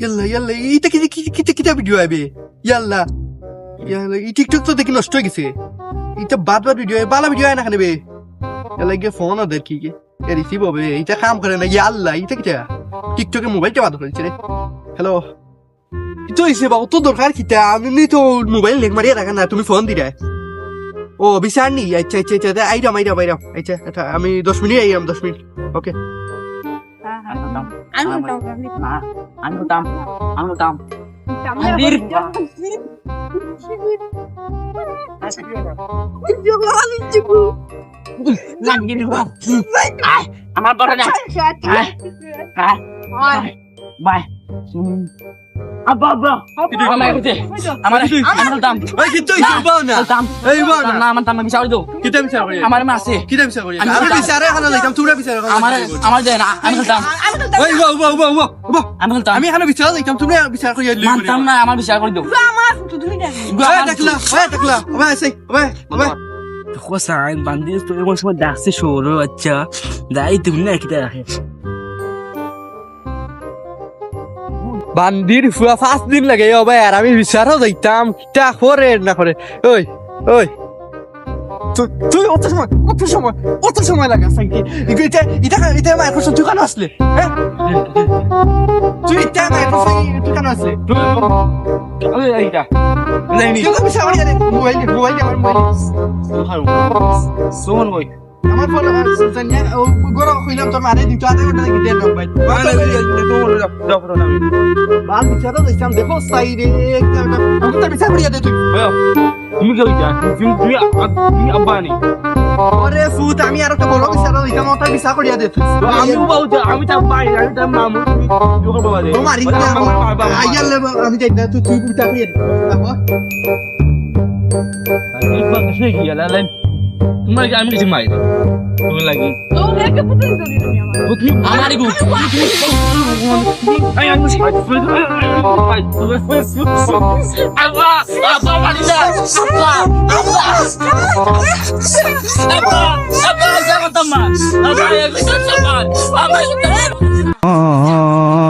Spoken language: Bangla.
ইয়াল্লা ইয়াল্লা এটা কিটা ভিডিও আইবে ইয়াল্লা ইয়াল্লা এই টিকটক তো দেখি নষ্ট হয়ে গেছে এটা বাদ ভিডিও বালা ভিডিও আয় না খানে বে ইয়াল্লা গিয়ে ফোন ওদের কি রিসিভ হবে এটা কাম করে না ইয়াল্লা এটা কিটা টিকটকে মোবাইলটা বাদ করেছে রে হ্যালো তো এসে বাবু তো দরকার কিটা আমি তো মোবাইল লেগ মারিয়ে রাখা না তুমি ফোন দিরা ও বিচার নি আচ্ছা আচ্ছা আচ্ছা আইরাম আচ্ছা আচ্ছা আমি 10 মিনিট আইরাম 10 মিনিট ওকে আমার বড় না বাই আব্বা আব্বা আমার কাছে আমার দাম এই কিন্তু ইসবাও না দাম এই বাও না আমার দাম বিচার দাও কিটা বিচার করি আমার মাসে কিটা বিচার করি আমি বিচারে খানা লাইতাম তোমরা বিচার করো আমার দেন আমি দাম ওই বাও আমি দাম আমি এখানে বিচার লাইতাম তোমরা বিচার করি মানতাম না আমার বিচার করে দাও আমার তুমি টাকলা ওই সেই ওই খোসা আইন বান্দি তো এমন সময় ডাকছে সরো আচ্ছা যাই তুমি না কিটা রাখে বান্দির পুরা 5 দিন লাগে ও ভাই আর আমি বিচারও যাইতাম কিটা করে না করে ওই ওই তুই অত সময় লাগে সাইকি এটা মাইক্রোসফট তুই কেন আসলে হ্যাঁ তুই এটা মাইক্রোসফট তুই কেন আসলে এইটা কেন বিচার করি আরে মোবাইল আমার মোবাইল সোমন কই আমার ফোন জানিয়া ও গরো কইলাম তোর মারে দিতে আধা ঘন্টা লাগে দেন ভাই বাল বিচারও যাইতাম দেখো সাইডে একটা আমি তো বিচার করিয়া দে তুই তুমি কি হইতা তুমি আব্বানি আরে ফুট আমি আর একটা বড় বিচার দিতাম ওটা বিচার করিয়া দে তুই আমি বাউটা আমি তা পাই আমি তা মামু যোগ বাবা দে তোমার আইয়ালে আমি যাই না তুই বিচার করিয়া দে একবার কিছু কি লালেন তোমার কি আমি কিছু মাই তুমি লাগি তো একটা পুতুল ধরি তুমি আমার তুমি আমারই গো আই আমি আব্বা আব্বা মারিদা আব্বা আব্বা জামাতাম্মা আব্বা আমি